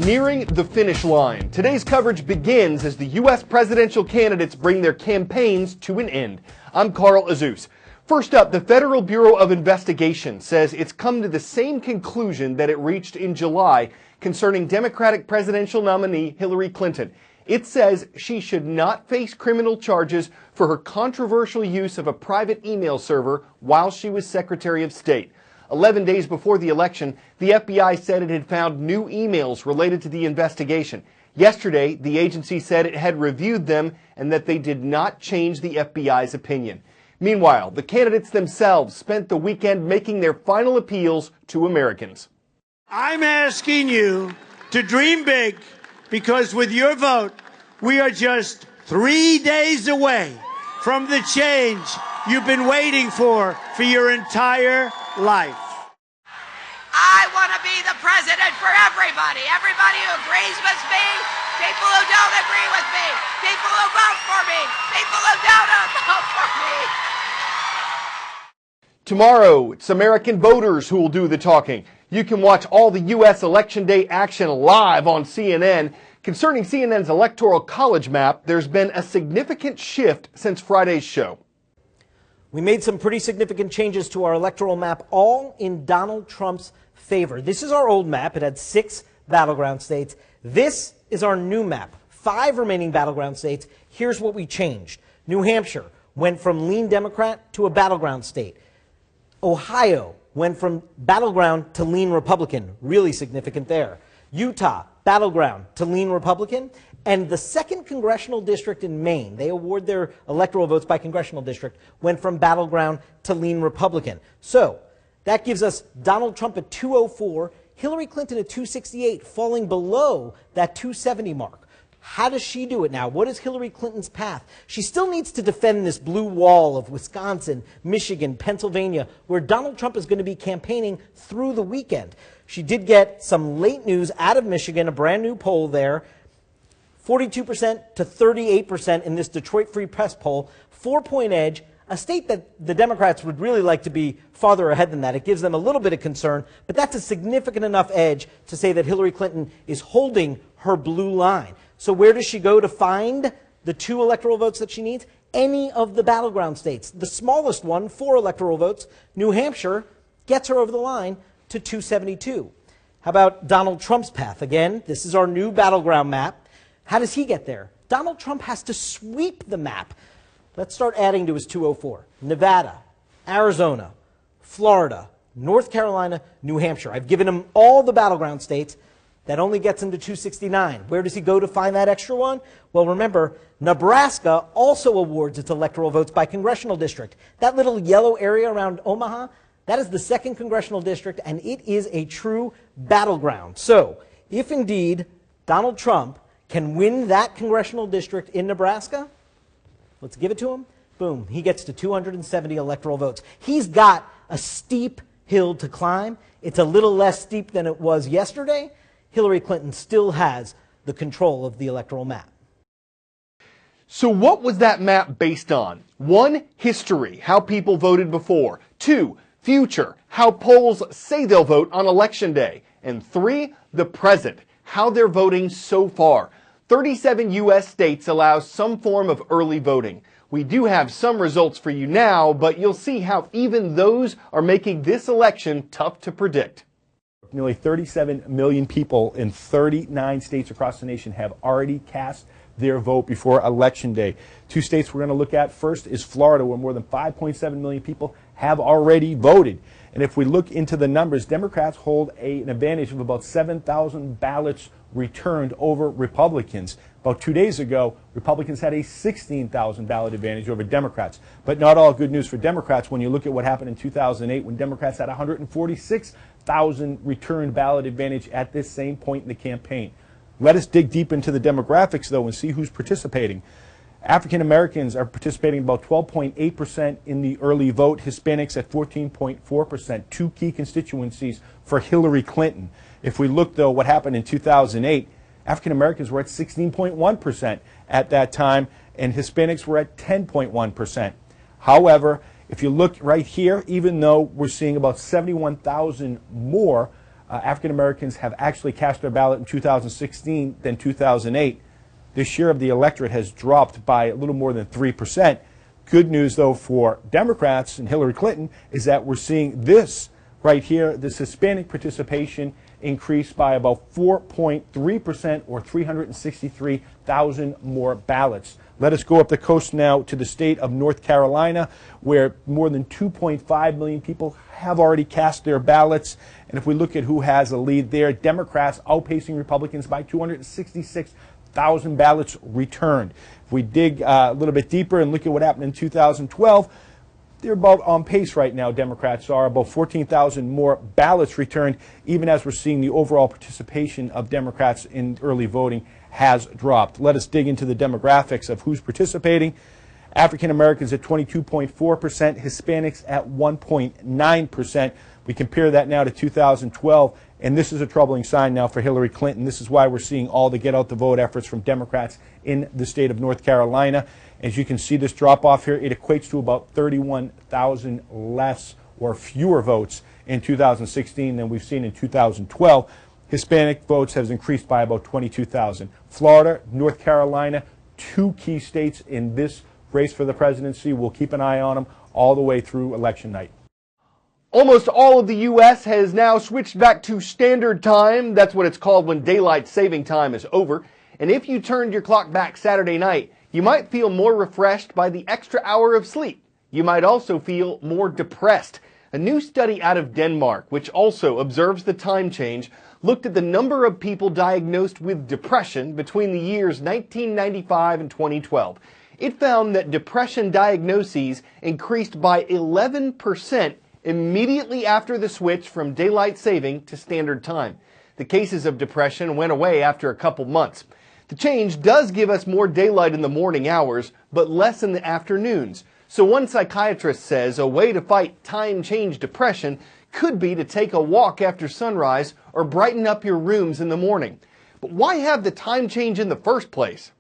Nearing the finish line, today's coverage begins as the U.S. presidential candidates bring their campaigns to an end. I'm Carl Azuz. First up, the Federal Bureau of Investigation says it's come to the same conclusion that it reached in July concerning Democratic presidential nominee Hillary Clinton. It says she should not face criminal charges for her controversial use of a private email server while she was Secretary of State. 11 days before the election, the FBI said it had found new emails related to the investigation. Yesterday, the agency said it had reviewed them and that they did not change the FBI's opinion. Meanwhile, the candidates themselves spent the weekend making their final appeals to Americans. I'm asking you to dream big, because with your vote, we are just 3 days away from the change you've been waiting for your entire life. I want to be the president for everybody. Everybody who agrees with me, people who don't agree with me, people who vote for me, people who don't vote for me. Tomorrow, it's American voters who will do the talking. You can watch all the U.S. Election Day action live on CNN. Concerning CNN's Electoral College map, there's been a significant shift since Friday's show. We made some pretty significant changes to our electoral map, all in Donald Trump's favor. This is our old map. It had 6 battleground states. This is our new map, 5 remaining battleground states. Here's what we changed. New Hampshire went from lean Democrat to a battleground state. Ohio went from battleground to lean Republican, really significant there. Utah, battleground to lean Republican. And the 2nd congressional district in Maine, they award their electoral votes by congressional district, went from battleground to lean Republican. So that gives us Donald Trump at 204, Hillary Clinton at 268, falling below that 270 mark. How does she do it now? What is Hillary Clinton's path? She still needs to defend this blue wall of Wisconsin, Michigan, Pennsylvania, where Donald Trump is going to be campaigning through the weekend. She did get some late news out of Michigan, a brand new poll there, 42% to 38% in this Detroit Free Press poll, 4-point edge, a state that the Democrats would really like to be farther ahead than that. It gives them a little bit of concern, but that's a significant enough edge to say that Hillary Clinton is holding her blue line. So where does she go to find the 2 electoral votes that she needs? Any of the battleground states. The smallest one, 4 electoral votes, New Hampshire, gets her over the line to 272. How about Donald Trump's path? Again, this is our new battleground map. How does he get there? Donald Trump has to sweep the map. Let's start adding to his 204. Nevada, Arizona, Florida, North Carolina, New Hampshire. I've given him all the battleground states. That only gets him to 269. Where does he go to find that extra one? Well, remember, Nebraska also awards its electoral votes by congressional district. That little yellow area around Omaha, that is the 2nd congressional district, and it is a true battleground. So, if indeed Donald Trump can win that congressional district in Nebraska, let's give it to him. Boom, he gets to 270 electoral votes. He's got a steep hill to climb. It's a little less steep than it was yesterday. Hillary Clinton still has the control of the electoral map. So what was that map based on? 1, history, how people voted before. 2, future, how polls say they'll vote on Election Day. And 3, the present, how they're voting so far. 37 U.S. states allow some form of early voting. We do have some results for you now, but you'll see how even those are making this election tough to predict. Nearly 37 million people in 39 states across the nation have already cast their vote before Election Day. 2 states we're going to look at first is Florida, where more than 5.7 million people have already voted. And if we look into the numbers, Democrats hold an advantage of about 7,000 ballots returned over Republicans. About 2 days ago, Republicans had a 16,000 ballot advantage over Democrats. But not all good news for Democrats when you look at what happened in 2008 when Democrats had 146,000 returned ballot advantage at this same point in the campaign. Let us dig deep into the demographics, though, and see who's participating. African Americans are participating about 12.8% in the early vote, Hispanics at 14.4%, 2 key constituencies for Hillary Clinton. If we look, though, what happened in 2008, African Americans were at 16.1% at that time, and Hispanics were at 10.1%. However, if you look right here, even though we're seeing about 71,000 more African Americans have actually cast their ballot in 2016 than 2008. The share of the electorate has dropped by a little more than 3%. Good news, though, for Democrats and Hillary Clinton is that we're seeing this right here, this Hispanic participation increased by about 4.3% or 363,000 more ballots. Let us go up the coast now to the state of North Carolina, where more than 2.5 million people have already cast their ballots. And if we look at who has a lead there, Democrats outpacing Republicans by 266,000 ballots returned. If we dig a little bit deeper and look at what happened in 2012, they're about on pace right now, Democrats are, about 14,000 more ballots returned, even as we're seeing the overall participation of Democrats in early voting has dropped. Let us dig into the demographics of who's participating. African Americans at 22.4%, Hispanics at 1.9%. We compare that now to 2012, and this is a troubling sign now for Hillary Clinton. This is why we're seeing all the get out the vote efforts from Democrats in the state of North Carolina. As you can see, this drop off here, it equates to about 31,000 less or fewer votes in 2016 than we've seen in 2012. Hispanic votes has increased by about 22,000. Florida, North Carolina, two key states in this race for the presidency. We'll keep an eye on them all the way through election night. Almost all of the U.S. has now switched back to standard time. That's what it's called when daylight saving time is over. And if you turned your clock back Saturday night, you might feel more refreshed by the extra hour of sleep. You might also feel more depressed. A new study out of Denmark, which also observes the time change, looked at the number of people diagnosed with depression between the years 1995 and 2012. It found that depression diagnoses increased by 11% immediately after the switch from daylight saving to standard time. The cases of depression went away after a couple months. The change does give us more daylight in the morning hours, but less in the afternoons. So one psychiatrist says a way to fight time change depression could be to take a walk after sunrise or brighten up your rooms in the morning. But why have the time change in the first place?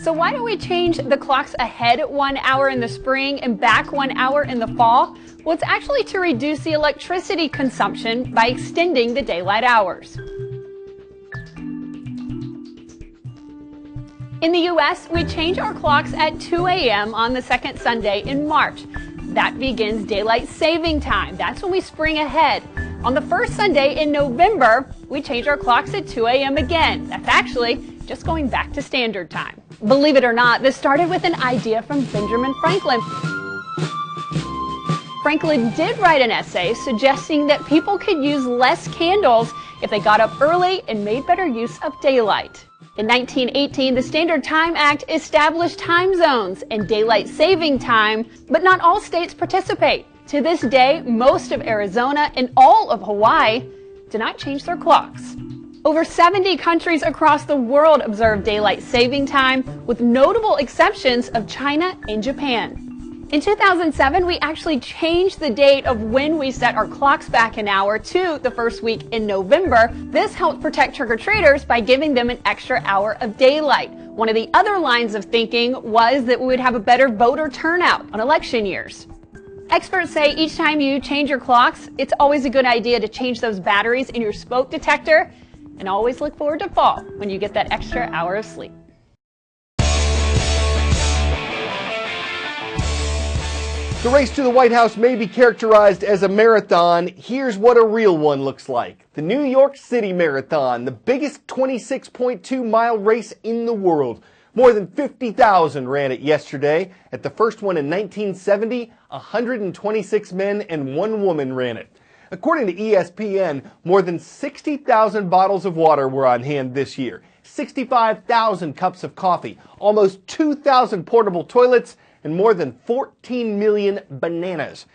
So why don't we change the clocks ahead 1 hour in the spring and back 1 hour in the fall? Well, it's actually to reduce the electricity consumption by extending the daylight hours. In the U.S., we change our clocks at 2 a.m. on the second Sunday in March. That begins daylight saving time. That's when we spring ahead. On the first Sunday in November, we change our clocks at 2 a.m. again. That's actually just going back to standard time. Believe it or not, this started with an idea from Benjamin Franklin. Franklin did write an essay suggesting that people could use less candles if they got up early and made better use of daylight. In 1918, the Standard Time Act established time zones and daylight saving time, but not all states participate. To this day, most of Arizona and all of Hawaii do not change their clocks. Over 70 countries across the world observe daylight saving time, with notable exceptions of China and Japan. In 2007, we actually changed the date of when we set our clocks back an hour to the first week in November. This helped protect trick-or-treaters by giving them an extra hour of daylight. One of the other lines of thinking was that we would have a better voter turnout on election years. Experts say each time you change your clocks, it's always a good idea to change those batteries in your smoke detector, and always look forward to fall when you get that extra hour of sleep. The race to the White House may be characterized as a marathon. Here's what a real one looks like. The New York City Marathon, the biggest 26.2-mile race in the world. More than 50,000 ran it yesterday. At the first one in 1970, 126 men and 1 woman ran it. According to ESPN, more than 60,000 bottles of water were on hand this year, 65,000 cups of coffee, almost 2,000 portable toilets, and more than 14 million bananas.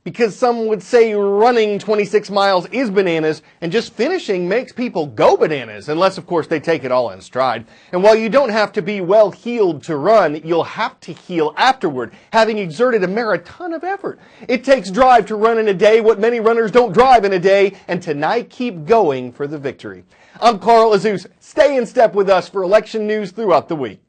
Because some would say running 26 miles is bananas, and just finishing makes people go bananas, unless of course they take it all in stride. And while you don't have to be well heeled to run, you'll have to heal afterward, having exerted a marathon of effort. It takes drive to run in a day what many runners don't drive in a day, and tonight keep going for the victory. I'm Carl Azuz. Stay in step with us for election news throughout the week.